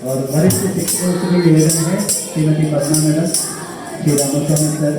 और वरिष्ठ शिक्षकों से भी निवेदन है श्रीमती पद्मा मैडम, श्री रामस्वामी सर,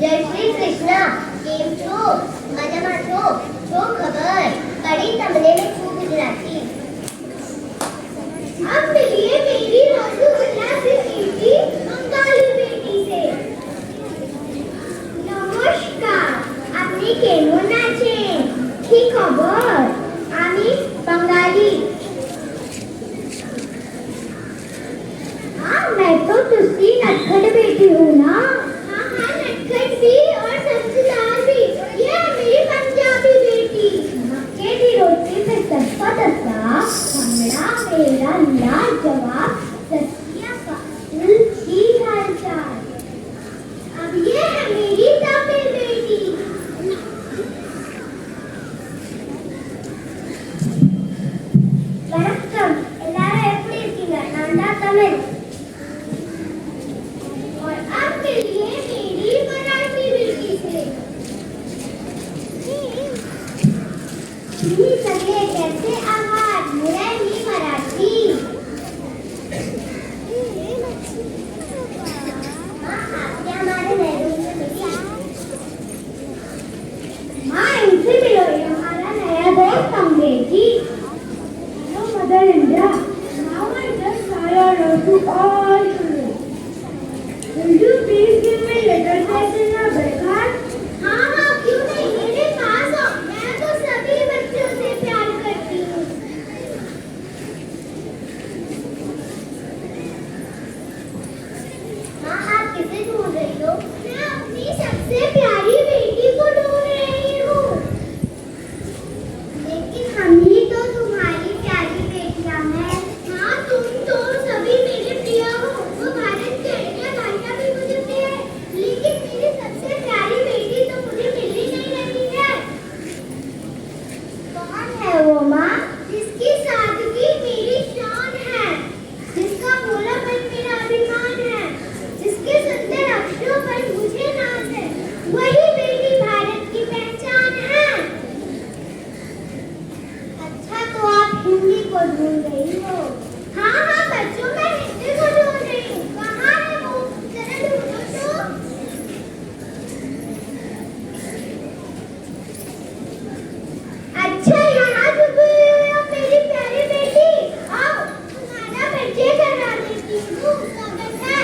जय श्री कृष्णा। केम छो मजामा छो छो खबर कड़ी तमने में छू गुजराती। अब मिलिए मेरी रसगुल्ला से बेटी बंगाली बेटी से। नमस्कार, আপনি কেমন আছেন? কি খবর? আমি बंगाली। हाँ, मैं तो तुझी नटखट बेटी हूँ ना। हाँ हाँ, नटखट भी और समझदार भी। ये मेरी पंजाबी बेटी। मक्के की रोटी पे दस्ता दस्ता हमरा मेरा लाजवाब सतिया का उल्टी हालचाल। अब ये है मेरी तमिल बेटी। वणक्कम, எல்லாரும் எப்படி இருக்கீங்க? நான் தான் தமிழ்। और अब मिलिए मेरी मराठी बेटी से। तुम्ही सगळे कैसे आहात? मेरा ही मराठी। हाँ, क्या हमारे महरून से मिली? हाँ, इनसे मिलो, ये हमारा नया दोस्त अंग्रेजी। Hello, Mother India. Now I just say hello to all children. Will you please give me letter cards in your bag? हाँ हाँ, क्यों नहीं, मेरे पास हो। मैं तो सभी बच्चों से प्यार करती हूँ। हाँ, आप किसे ढूंढ रही हो? मैं अपनी सबसे प्यारी बेटी को ढूंढ रही हूँ। लेकिन हम ही तो तुम्हारी प्यारी बेटियां हैं। हाँ, तुम तो सभी मेरे प्रिय हो। वो भारत के अन्य भाषा भी मुझे प्रिय है, लेकिन मेरी सबसे प्यारी बेटी तो मुझे मिल ही नहीं रही है। कौन है वो माँ जिसकी सादगी मेरी शान है, जिसका भोलापन मेरा अभिमान है, जिसके सुंदर अक्षरों पर मुझे नाज है? वही बेटी भारत की पहचान है। अच्छा, तो आप हिंदी को ढूंढ रही हो? हाँ हाँ बच्चों, मैं हिंदी को ढूंढ रही हूँ। कहाँ है वो? जरा ढूंढो तो। अच्छा, यहाँ छुपी हुई हो मेरी प्यारी बेटी। आओ, तुम्हारा परिचय करा देती हूँ। स्वागत है।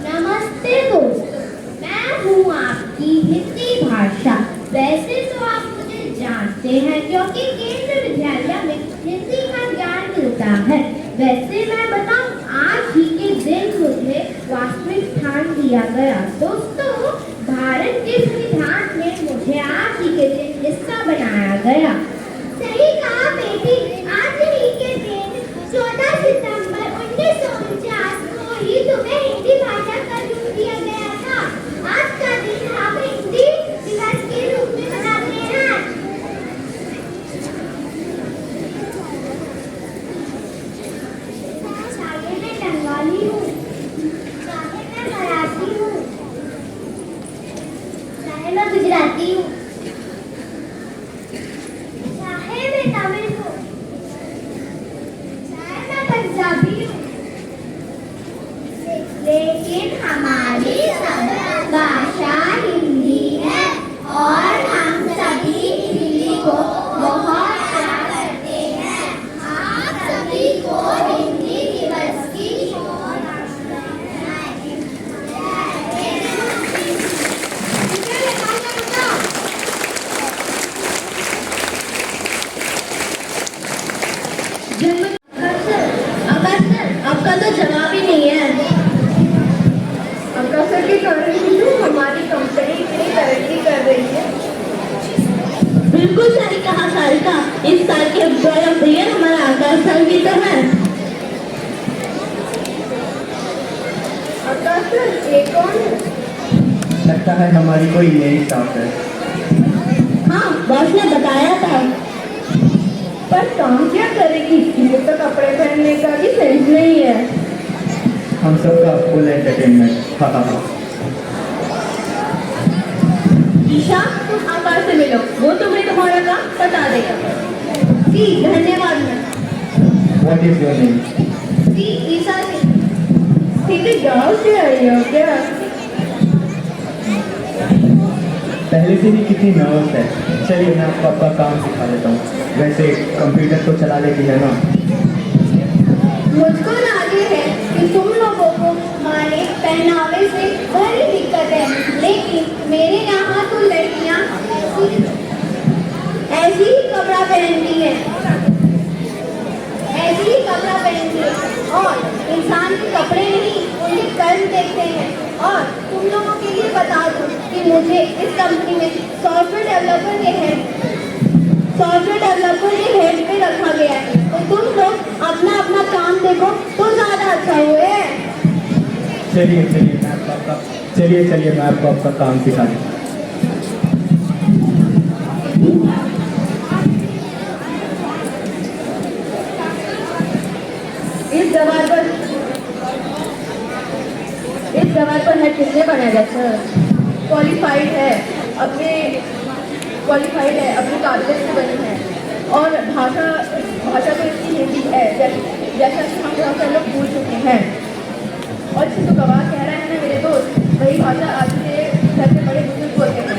नमस्ते दोस्तों, मैं हूँ आपकी हिंदी भाषा। वैसे तो आप मुझे जानते हैं क्योंकि केंद्रीय विद्यालय में हिंदी का ज्ञान मिलता है। वैसे मैं बताऊं, आज ही के दिन मुझे वास्तविक स्थान दिया गया। दोस्तों, भारत के संविधान में मुझे आज ही के दिन हिस्सा बनाया गया। सही कहा बेटी, आज ही के दिन 14 सितंबर 1949 को ही तुम्हें हिंदी भाषा का रूप दिया गया था। आज का दिन हम हिंदी दिवस के रूप में मनाते हैं। चाहे मैं बंगाली हूँ, चाहे मैं मराठी हूँ, चाहे मैं गुजराती हूँ, चाहे मैं तमिल हूँ, चाहे मैं पंजाबी हूँ, लेकिन हमारी सब भाषा हिंदी है और हम सभी हिंदी को बहुत लगता है हमारी कोई नई स्टाफ है। हाँ, बॉस ने बताया था। पर काम क्या करेगी, मुझे तो कपड़े पहनने का भी सेंस नहीं है। हम सबका फुल एंटरटेनमेंट। हाँ हाँ हाँ। ईशा, तुम आकाश से मिलो, वो तुम्हें तुम्हारा काम बता देगा। जी धन्यवाद ma'am. What is your name? जी ईशा सिंह। सीधे गाँव से आई हो क्या? पहले से ही कितनी नर्वस है। चलिए मैं आपको आपका काम सिखा देता हूँ। वैसे कंप्यूटर तो चला लेती है ना? मुझको लागे है कि तुम लोगों को हमारे पहनावे से बड़ी दिक्कत है, लेकिन मेरे यहाँ तो लड़कियाँ ऐसी ही कपड़ा पहनती है, ऐसी ही कपड़ा पहनती है और इंसान के कपड़े नहीं उनके कर्म देखते हैं। और तुम लोगों के लिए बता दूं कि मुझे इस कंपनी में सॉफ्टवेयर डेवलपर के हेड पे रखा गया है, तो तुम लोग अपना अपना काम देखो तो ज़्यादा अच्छा हुए। चलिए मैं आपको आपका काम सिखा दूँ। इस दवार पर है किसने बनाया सर? क्वालिफाइड है, अपने काबिलियत से बनी है और भाषा तो इसकी हिंदी है, जैसा कि हम बहुत सारे लोग भूल चुके हैं। और जिसको गवाह कह रहे हैं ना मेरे दोस्त, वही भाषा आज के घर के बड़े बुजुर्ग बोलते हैं।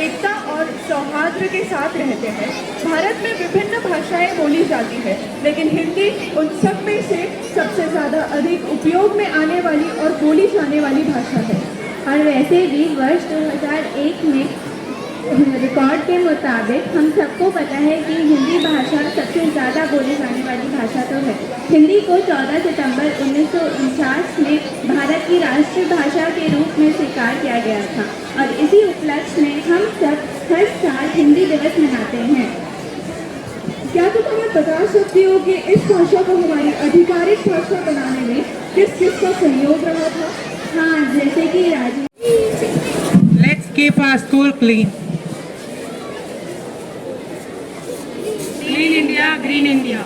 एकता और सौहार्द के साथ रहते हैं। भारत में विभिन्न भाषाएं बोली जाती है, लेकिन हिंदी उन सब में से सबसे ज़्यादा अधिक उपयोग में आने वाली और बोली जाने वाली भाषा है। और वैसे भी वर्ष 2001 में रिकॉर्ड के मुताबिक हम सबको पता है कि हिंदी भाषा सबसे ज़्यादा बोली जाने वाली भाषा तो है। हिंदी को 14 सितंबर 1949 में भारत की राष्ट्रीय भाषा के रूप में स्वीकार किया गया था और इसी उपलक्ष्य में हम सब हर साल हिंदी दिवस मनाते हैं। क्या तुम हमें बता सकती हो कि इस भाषा को हमारी आधिकारिक भाषा बनाने में किस किस का सहयोग रहा था? हाँ, जैसे कि Let's keep our school clean. Clean India, Green India.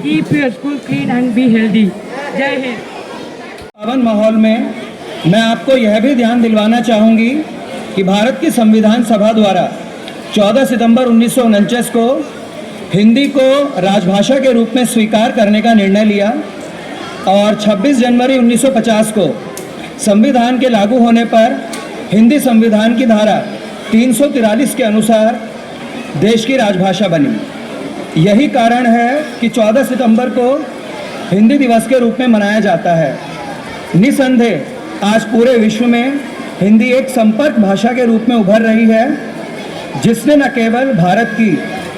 Keep your school clean and be healthy. जय हिंद। पावन माहौल में मैं आपको यह भी ध्यान दिलवाना चाहूँगी कि भारत की संविधान सभा द्वारा 14 सितंबर 1949 को हिंदी को राजभाषा के रूप में स्वीकार करने का निर्णय लिया और 26 जनवरी 1950 को संविधान के लागू होने पर हिंदी संविधान की धारा 343 के अनुसार देश की राजभाषा बनी। यही कारण है कि 14 सितंबर को हिंदी दिवस के रूप में मनाया जाता है। निसंदेह आज पूरे विश्व में हिंदी एक संपर्क भाषा के रूप में उभर रही है, जिसने न केवल भारत की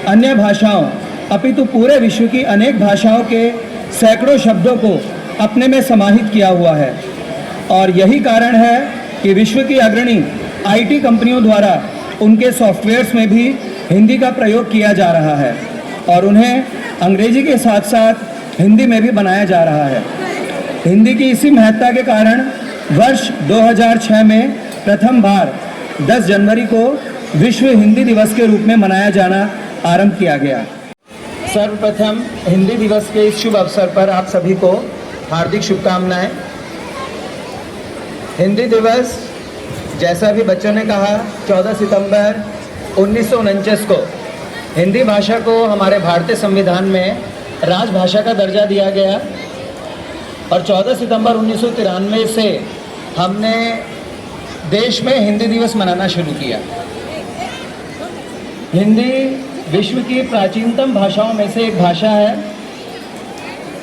अन्य भाषाओं अपितु पूरे विश्व की अनेक भाषाओं के सैकड़ों शब्दों को अपने में समाहित किया हुआ है। और यही कारण है कि विश्व की अग्रणी आईटी कंपनियों द्वारा उनके सॉफ्टवेयर्स में भी हिंदी का प्रयोग किया जा रहा है और उन्हें अंग्रेजी के साथ साथ हिंदी में भी बनाया जा रहा है। हिंदी की इसी महत्ता के कारण वर्ष 2006 में प्रथम बार 10 जनवरी को विश्व हिंदी दिवस के रूप में मनाया जाना आरंभ किया गया। सर्वप्रथम हिंदी दिवस के इस शुभ अवसर पर आप सभी को हार्दिक शुभकामनाएं। हिंदी दिवस, जैसा भी बच्चों ने कहा, 14 सितंबर 1949 को हिंदी भाषा को हमारे भारतीय संविधान में राजभाषा का दर्जा दिया गया और 14 सितंबर 1993 से हमने देश में हिंदी दिवस मनाना शुरू किया। हिंदी विश्व की प्राचीनतम भाषाओं में से एक भाषा है।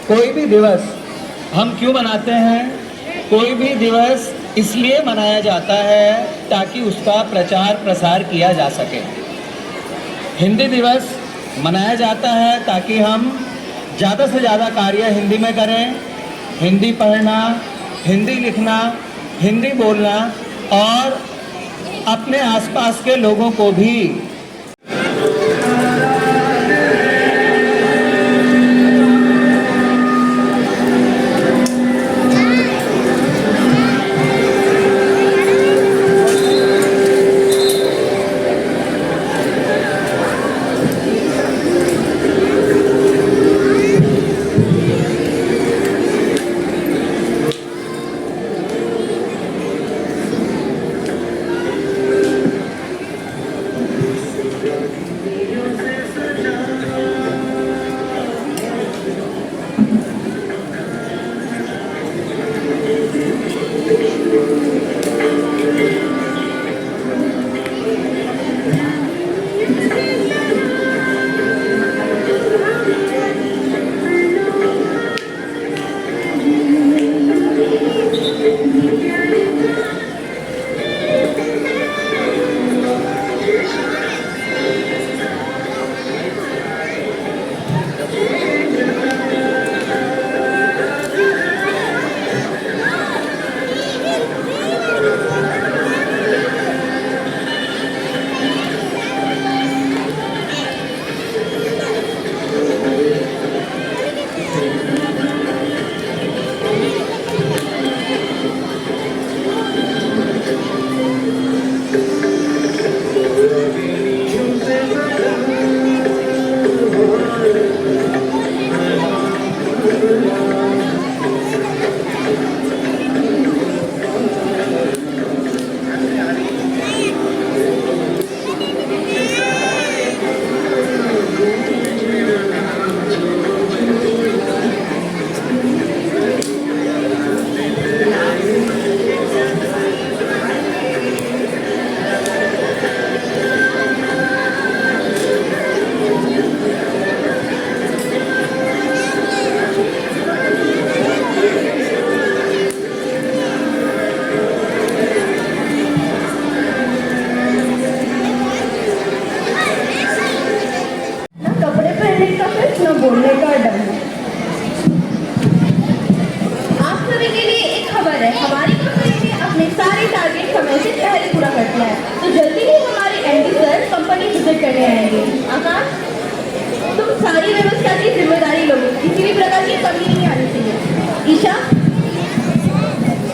कोई भी दिवस हम क्यों मनाते हैं? कोई भी दिवस इसलिए मनाया जाता है ताकि उसका प्रचार प्रसार किया जा सके। हिंदी दिवस मनाया जाता है ताकि हम ज़्यादा से ज़्यादा कार्य हिंदी में करें, हिंदी पढ़ना, हिंदी लिखना, हिंदी बोलना और अपने आसपास के लोगों को भी बोलने का डर है। आप सभी के लिए एक खबर है, हमारी कंपनी ने अपने सारे टारगेट समय से पहले पूरा कर दिया है, तो जल्दी ही हमारे एमडी सर कंपनी विजिट करने आएंगे। आकाश, तुम सारी व्यवस्था की जिम्मेदारी लो, किसी भी प्रकार की कमी नहीं आनी चाहिए। ईशा,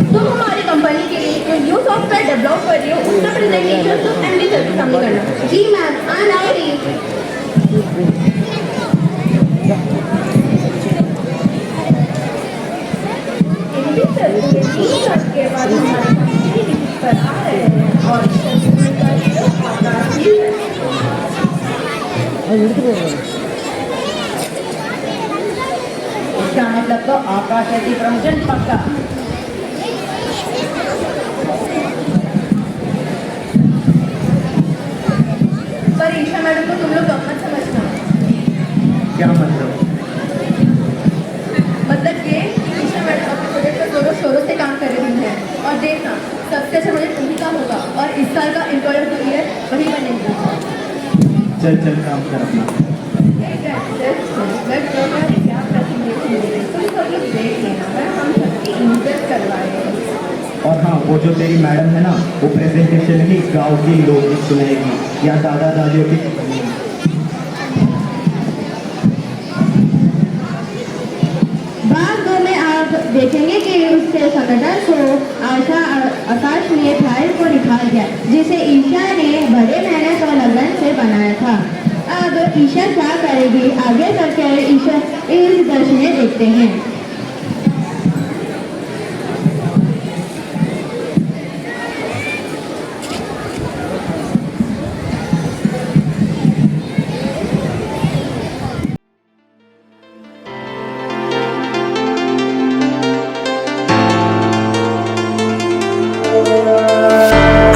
तुम हमारी कंपनी के लिए जो न्यू सॉफ्टवेयर डेवलप कर रही हो उसका प्रेजेंटेशन तुम एमडी सर के सामने करना। जी मैम, आई एम रेडी। के बाद हमारे कंपनी पर आ रहे हैं और इसका मतलब तो आकाश है कि प्रमोशन पक्का। पर ईशा मैडम को तुम लोग मत समझना। क्या मतलब? मतलब ये ईशा मैडम अपने प्रोजेक्ट पर जोरों शोरों से काम कर रही है और देखना सबसे अच्छा प्रोजेक्ट उन्हीं का होगा और इस साल का एम्प्लॉयर ऑफ द ईयर वही बनेगी। चल चल काम कर अपना। क्या प्रेजेंटेशन दे रही तुम सब लोग देख लेना, मैं हम सबकी इज्जत करवाए। और हाँ, वो जो तेरी मैडम है ना, वो प्रेजेंटेशन ही गांव की लोग सुनेगी या दादा दादियों की सुनेगी। भाग 2 में आप देखेंगे कि उसके संगठन को भाषा आकाश में प्यार को निखार दिया, जिसे ईशा ने बड़े मेहनत और लगन से बनाया था। अब ईशा क्या करेगी, आगे चलकर ईशा इस दृश्य में देखते हैं।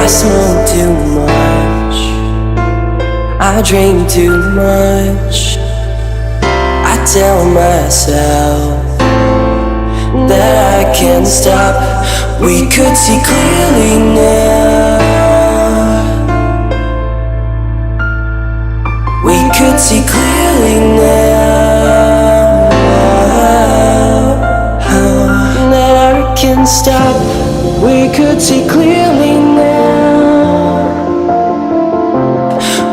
I smoke too much, I drink too much. I tell myself that I can't stop. We could see clearly now. We could see clearly now. That I can't stop. We could see clearly now.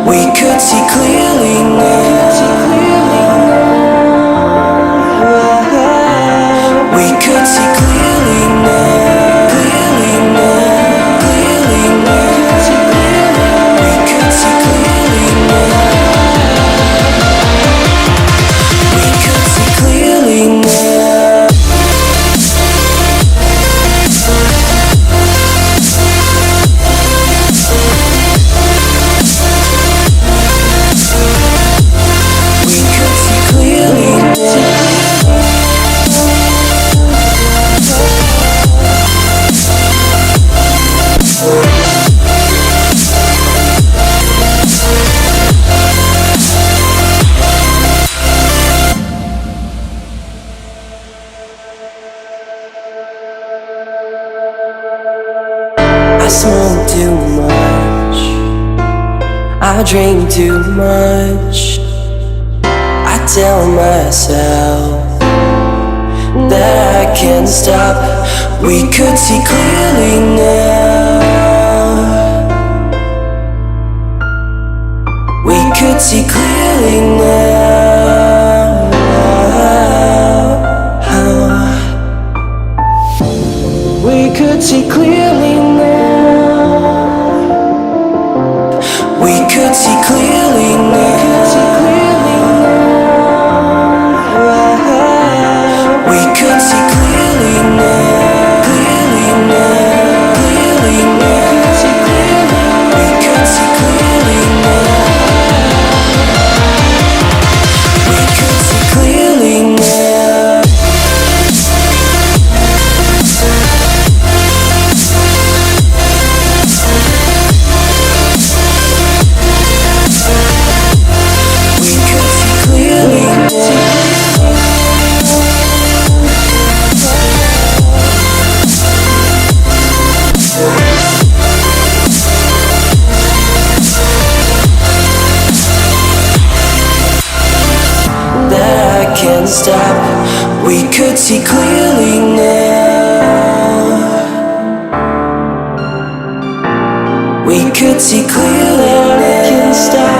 We could see clearly now. We could see clearly now. Clearly now. Clearly now. We could see clearly now. We could see clearly now. I smoke too much, I drink too much. I tell myself that I can't stop. We could see clearly now. We could see clearly now. We could see clearly now. We could see clearly now. We could see clearly now. Clearly now. Clearly now. We could see clearly now. We could see clearly now. We could see clearly now. That I can't stop. We could see clearly now. We could see clearly now. I can't stop.